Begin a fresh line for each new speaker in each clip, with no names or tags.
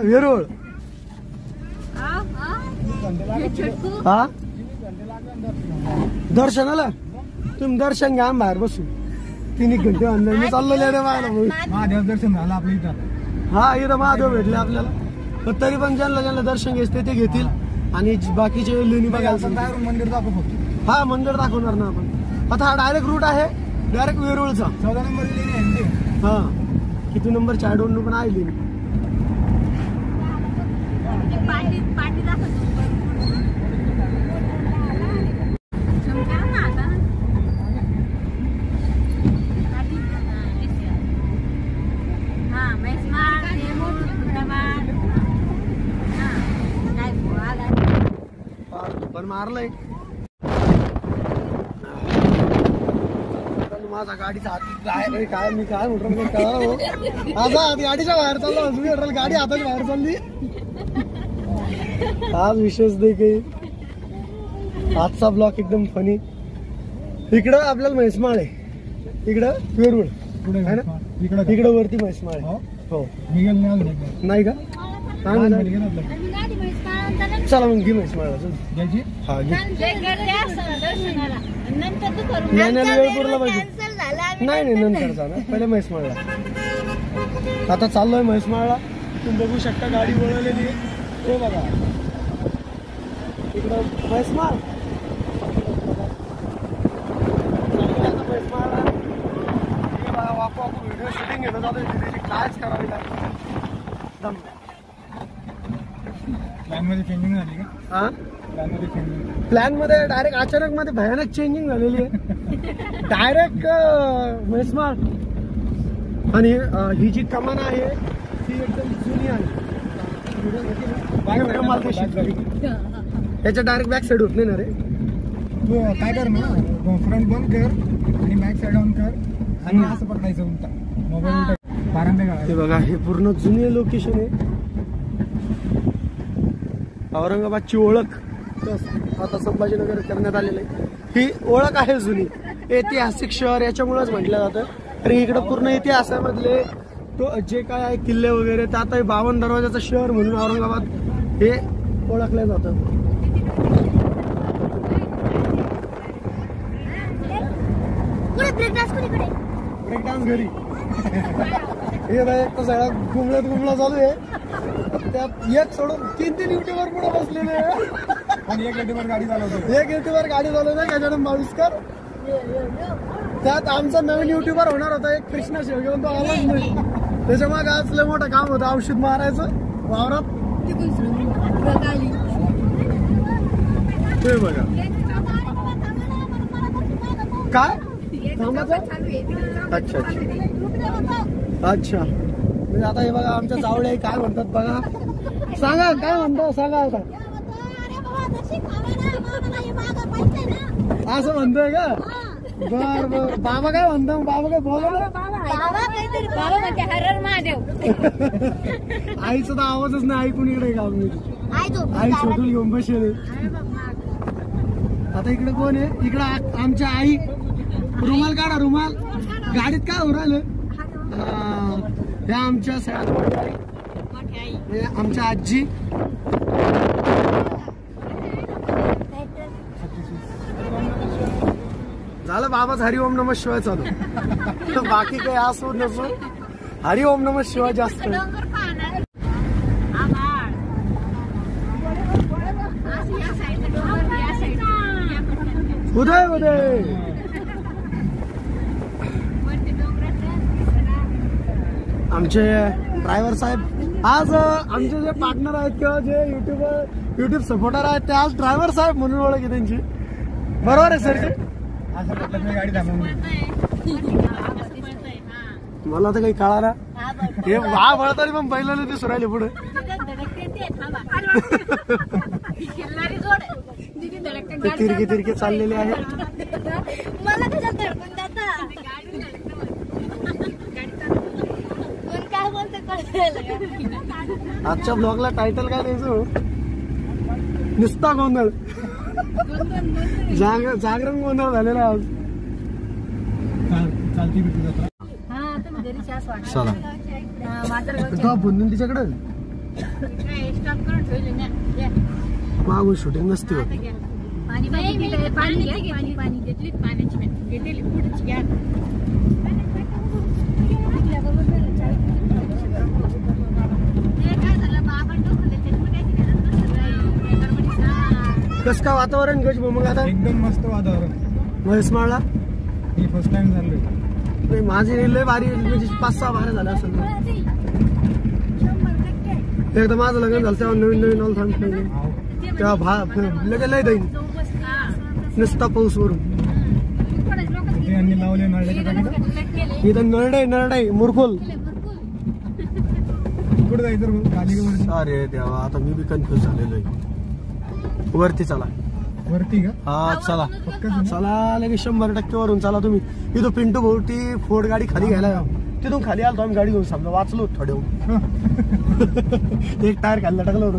वेरूळ हा दर्शनाला तुम्ही दर्शन घ्या बाहेर बसू 3 घंटे अंदर मी चाललो रे महादेव दर्शन झालं आपल्या इथं हा इथं महादेव भेटले आपल्याला पण तरी पण ज्यांना दर्शन घ्यायचं ते घेतील आणि बाकीचे लेणी बघायला मंदिर दाखवू फक्त हा मंदिर दाखवणार ना आपण आता हा डायरेक्ट रूट आहे डायरेक्ट वेरूळचा 14 नंबर लेणी आहे हा किती नंबर 4 पण आहे लेणी पण मारलंय माझा गाडीचा हात काय मी काय म्हणतो माझा गाडीच्या बाहेर चाललो गाडी हाताच्या बाहेर चालली आज विशेष नाही काही आजचा ब्लॉक एकदम फनी इकडं आपल्याला म्हैसमाळ आहे इकडं वेरूळ आहे ना इकडं वरती म्हैसमाळ आहे हो नाही का चला मग घे म्हैसमाळला हा ज्ञानाला वेळपूरला पाहिजे नाही नंतरचा ना पहिले म्हैसमाळला आता चाललोय म्हैसमाळला तुम्ही बघू शकता गाडी वळवलेली ते बघा इकडं म्हैसमाळ म्हैसमाळला वापू व्हिडिओ शूटिंग घेणं जातो त्याची कायच करावी लागते प्लॅन मध्ये चेंजिंग झाली का हा प्लॅन मध्ये डायरेक्ट अचानक मध्ये भयानक चेंजिंग झालेली आहे डायरेक्ट म्हैसमाळ आणि ही जी कमान आहे ती एकदम जुनी आहे याच्या डायरेक्ट बॅक साईड होत नाही ना रे काय कर ना फ्रंट बंद कर आणि बॅक साईड ऑन कर आणि असं पकडायचं उलटा मोबाईल ते बघा हे पूर्ण जुनी लोकेशन आहे औरंगाबादची ओळख आता संभाजीनगर करण्यात आलेलं आहे ही ओळख आहे जुनी ऐतिहासिक शहर याच्यामुळेच म्हटलं जातं तर इकडं पूर्ण इतिहासामधले तो जे काय आहे किल्ले वगैरे ते आता 52 दरवाजाचं शहर म्हणून औरंगाबाद हे ओळखलं जातं ब्रेक डान्स घरी हे एक तर सगळ्या गुमला चालू आहे त्यात एक सोडून 3 युट्यूबर पुढे बसलेले आणि एक युट्यूबर गाडी चालवतो गजानन भाविस्कर त्यात आमचा नवीन युट्यूबर होणार होता एक कृष्णा शेवगेवन तो आलाच नाही त्याच्यामुळे आज लय मोठं काम होतं औषध मारायचं वावरात ते बघा काय अच्छा म्हणजे आता हे बघा आमच्या जावळे काय म्हणतात बघा सांगा काय म्हणतो सांगा आता असं म्हणतोय का बर बाबा काय म्हणतो बाबा काय बोला आईचा तर आवाजच नाही ऐकून इकडे का आई छोटून घेऊन बसेल आता इकडे कोण आहे इकडे आमच्या आई रुमाल काढा रुमाल गाडीत काय हो राहिलं ह्या आमच्या सगळ्यात आमच्या आजी झालं बाबाच हरिओम नमः शिवाय चालू बाकी काही असो नसो हरिओम नमः शिवाय जास्त उदय आमचे ड्रायव्हर साहेब आज आमचे जे पार्टनर आहेत किंवा जे युट्यूब सपोर्टर आहेत ते आज ड्रायव्हर साहेब म्हणून ओळख आहे त्यांची बरोबर आहे सर गाडी मला तर काही कळाला हे वा वळताना पण पहिल्याने ते सुरायले पुढे तिरके चाललेले आहेत आजच्या ब्लॉगला टायटल काय द्यायचं नुसता गोंधळ जागरण गोंधळ झालेला आज चला तिच्याकडे मागून शूटिंग नसते होत. कस का वातावरण गज मग आता
एकदम मस्त वातावरण.
महेश माळला
मी फर्स्ट टाइम झालोय.
नाही माझी लय भारी म्हणजे 5-6 बाऱ्या झाल्या असेल. एकदा माझं लग्न झालं तेव्हा नवीन नवीन थांबत नाही तेव्हा लगे लय जाईन नुसता पाऊस वरून.
लावले
इथं नरडाई मुरखोल.
कुठे जायचं
अरे देवा आता मी बी कन्फ्युज झालेलो आहे. वरती चला.
वरती का?
हा चला चला लगे 100% वरून चला तुम्ही. इथं पिंटू भाऊटी फोर्ड गाडी खाली घ्यायला तिथून खाली आलो आम्ही गाडी घेऊन समजा वाचलो थोडे एक टायर खाल्ला टाकलं होतं.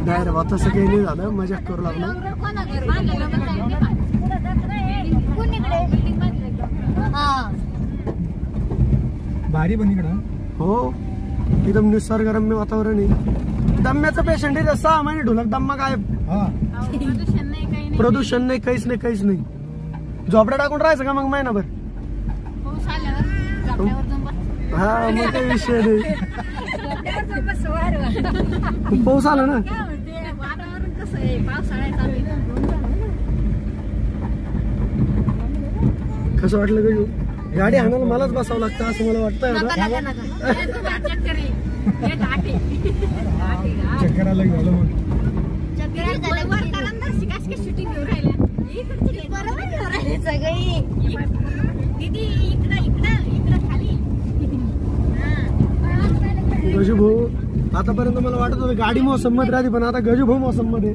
नाही रे तसं काही नाही झालं मजाक करू लागलो.
भारी पण इकडं
हो एकदम निसर्गरम्य वातावरण आहे. दम्याचं पेशंट आहे 6 महिने ढोलक दम्मा काय प्रदूषण नाही काहीच नाही. झोपड्या टाकून राहायचं का मग महिनाभर. हा मग काही विषय नाही. पाऊस आला ना कसं वाटलं का गाडी हाणायला मलाच बसावं लागतं असं मला वाटतं.
चक्कर आलं झालं मग गजू भाऊ आतापर्यंत मला वाटत होतं गाडी मोसम मध्ये राहते पण आता गजू भाऊ मोसम मध्ये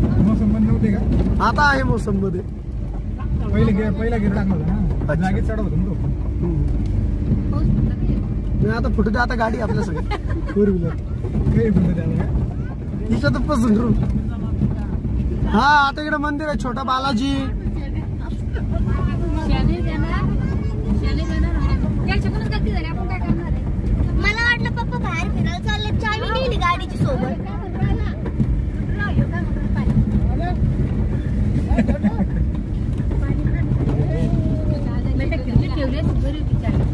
नव्हते का? आता आहे मोसम मध्ये. पहिला गिर टाकला होता जागेत चढवत होतो मी. आता फुटते आता गाडी आपल्या सगळं 4 व्हीलर काही फुटत इथं तर पसंत रू. हा आता इकडे मंदिर आहे छोटा बालाजी.
मला वाटलं पप्पा बाहेर फिरायला चालले चावी नेली गाडीची सोबत.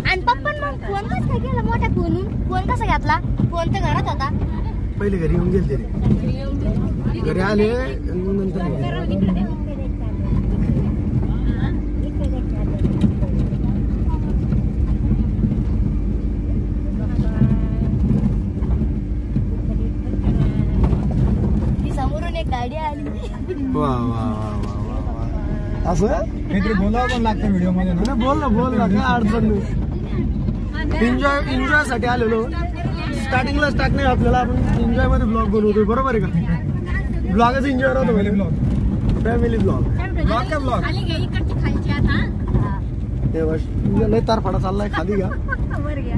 आणि पप्पा मग फोन कसं काय केला मोठ्या फोन कसा घेतला. फोन तर घरात होता.
पहिले घरी येऊन गेले ते घरी आले नंतर
समोरून एक गाडी आली.
वा असं
काहीतरी बोलावं पण लागतं व्हिडिओ मध्ये ना.
बोल ना काय अडचण नाही. एन्जॉय साठी आलेलो. स्टार्टिंगलाच टाक नाही आपल्याला आपण एन्जॉय मध्ये ब्लॉग बनवतोय बरोबर आहे का. ब्लॉगच एन्जॉय होतो फॅमिली ब्लॉग लय तारफाडा चाललाय खाली घ्या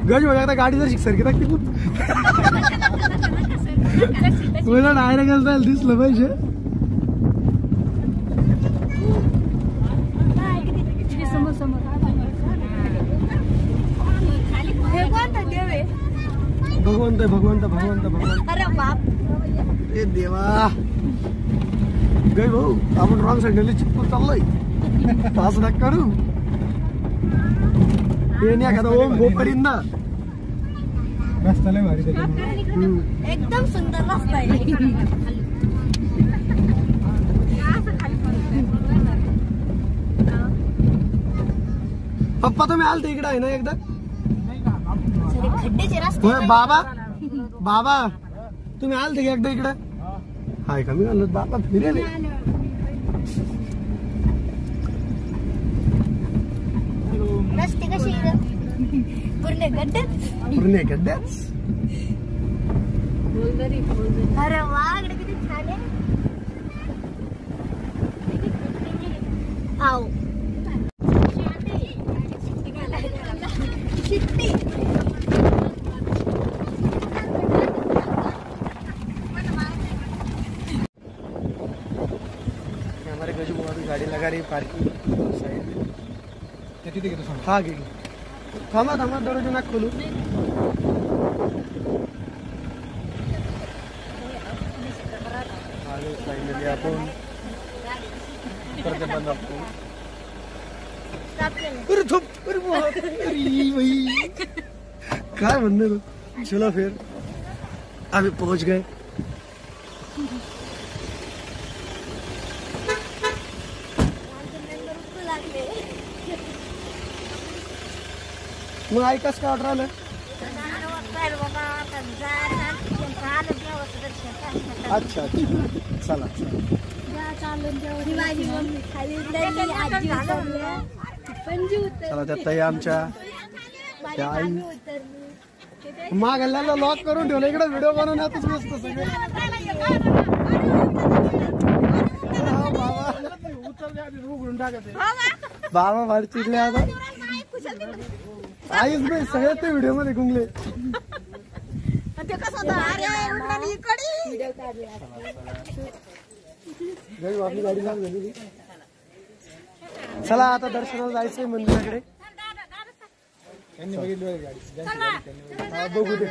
गज बघा आता गाडी जर शिक्षर की टाकते तुला डायरेक्ट जायला दिसलं पाहिजे. भगवंत
अरे बाप
ए देवा गई भाऊ आपण रॉंग साईडला चिपकून चाललोय. तास नका करू हे नाही एखादा ओम गोपरीन ना.
रस्ता लय भारी
एकदम सुंदर रस्ता आहे.
पप्पा तुम्ही आलते इकडे आहे ना एकदा.
खड्डेचे रस्ते
बाबा तुम्ही आलते का एकदा इकडे. हाय का मी आलो बाबा फिरेले.
रस्ते कसे पूर्ण गड्ड्याच. अरे वा इकडे किती छान आहे. आओ शिट्टी
हमारे गजू गाड़ी लगा रही पार्किंग साइड.
तिथे घेतो
हा गेली
थांबा थांबा दरवाजा नाक खोलू. फायनली आपण अरे झोप अरे भाई काय म्हणणार. चलो फिर अभी पहुंच गए. मग ऐकास काय ऑर्डर आलं. अच्छा अच्छा चला चला त्या ताई आमच्या त्या आई मागायला लॉक करून ठेवलं. इकडे व्हिडिओ बनवण्यातच व्यस्त सगळे. बाबा भारी चिडले आता. आईच नाही सगळे ते व्हिडिओ मध्ये गुंगले. आपली गाडी लावून झाली. चला आता दर्शनाला जायचंय मंदिराकडे. बघू दे.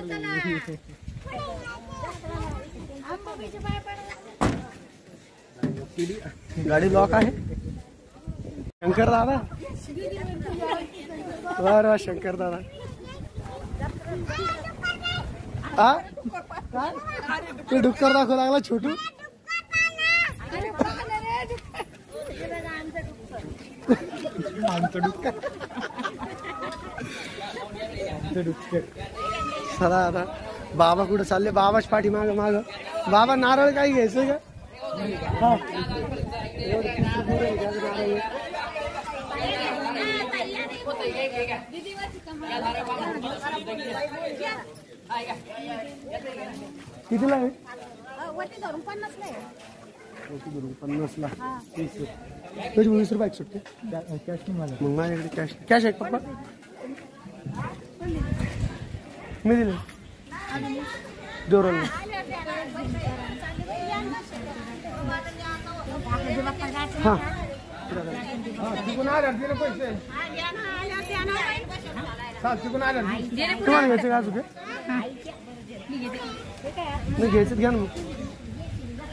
गाडी लॉक आहे. शंकर दादा वा शंकर दादा. हा ते डुक्कर दाखवू लागला छोटू. चला आता बाबा कुठे चालले. बाबाच पाठी माग माग. बाबा नारळ काही घ्यायचं का. कितीला आहे. 50 ला 30 तुझी 20 रुपये सुटते. मग माझ्याकडे कॅश कॅश आहे पप्पा. मी दिले दोन. हा तुम्हाला घ्यायचं का अजून. मी घ्यायचं घ्या ना. मग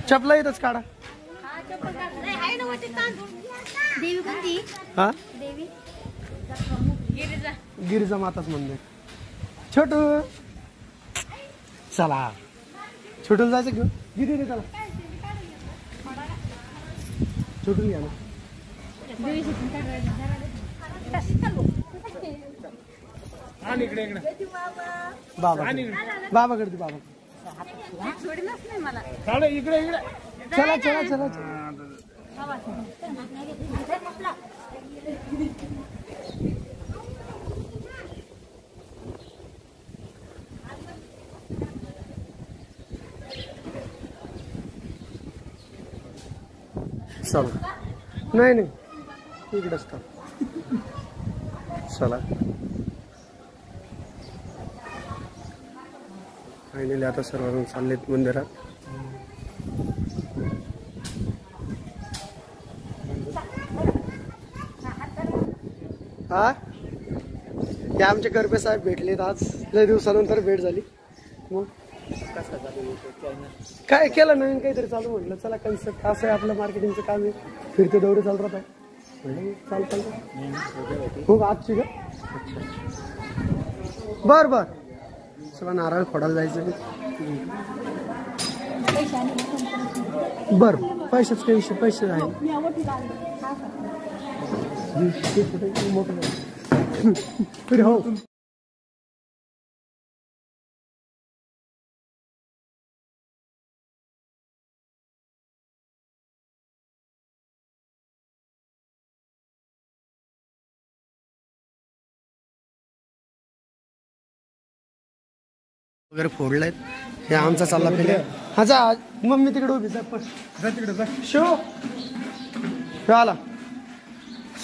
चपला येतच काढा.
देवी कोणती.
हा
देवी
गिरिजा माताच मंदिर. छोटू चला छोटूला जायचं घेऊन. गिरी रे चला छोटू घ्या ना. बाबा बाबा करते. बाबा इकडे इकडे चला चला चला चला. चला नाही नाही इकडेच का. चला फायनली आता सर्वजण चाललेत मंदिरात. हा हे आमचे करपे साहेब भेटलेत आज. लय दिवसानंतर भेट झाली. मग काय केलं नवीन काहीतरी चालू म्हटलं. चला कन्सेप्ट असं आहे आपलं मार्केटिंगचं काम आहे. फिरते दौरे चालू राहतात. चालतं खूप आजची का. अच्छा बर बर चला नारळ फोडायला जायचं. बर पैसेच काही विषय पैसे आहे. हो वगैरे फोडलाय. हे आमचा चालला फिरे. हा जा मम्मी तिकडे उभी जा तिकडे जा. शो आला.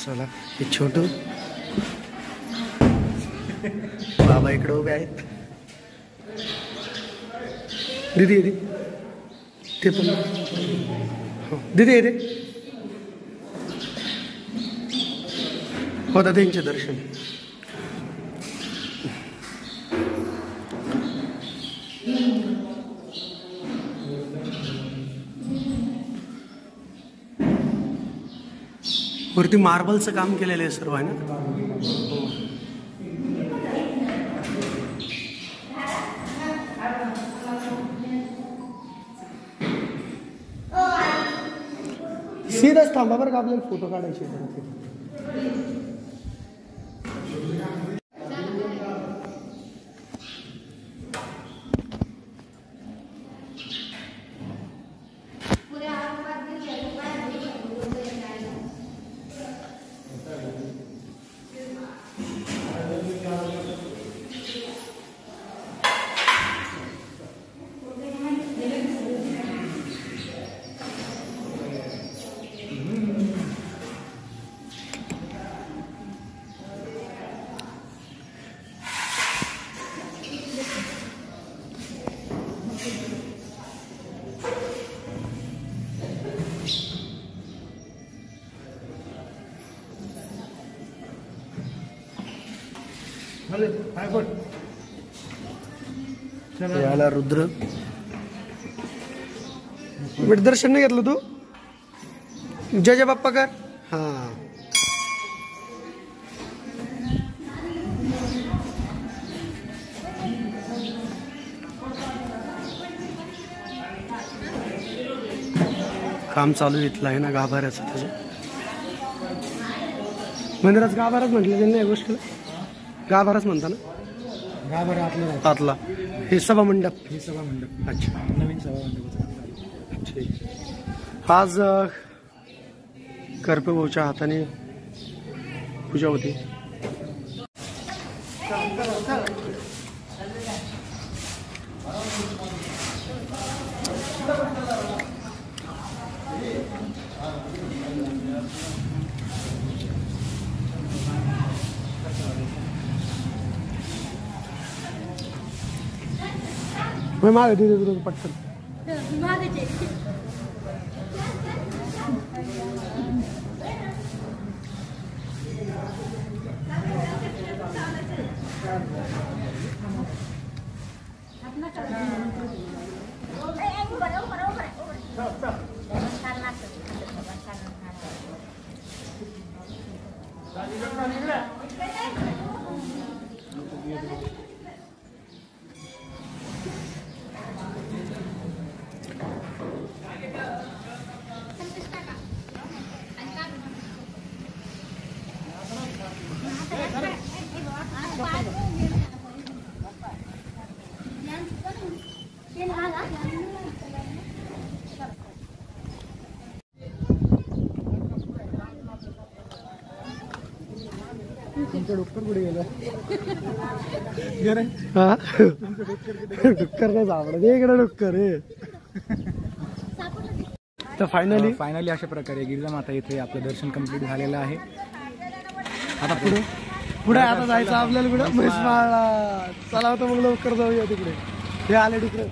चला हे छोटू बाबा इकडे उभे आहेत. दीदी येते ते पण. दीदी येते होता त्यांचे दर्शन. वरती मार्बलचं काम केलेलं आहे सर्व आहे ना. सीधाच थांबा बरं का, आपल्याला फोटो काढायचे. याला रुद्र दर्शन नाही घेतलं तू. जय जय बाप्पा कर. हा काम चालू इथलं आहे ना गाभाऱ्याचं. त्याचं मंदिराचं गाभाराच म्हटलं त्यांनी या गोष्टीला. गाभाराच म्हणता ना. गाभारा आतला हे सभा मंडप. अच्छा, नवीन सभा मंडप. ठीक. आज करपे भाऊच्या हाताने पूजा होती. मैं मागे दे पटकन. तुमचं डॉक्टर कुठे गेलं? डुक्कर नाही सापडत इकडे डुक्कर. तर फायनली अशा प्रकारे गिरिजामाता इथे आपलं दर्शन कंप्लीट झालेलं आहे. आता पुढे आता जायचं आपल्याला कुठे म्हैसमाळला. चला होतं मग लवकर जाऊया तिकडे. हे आले डुकर.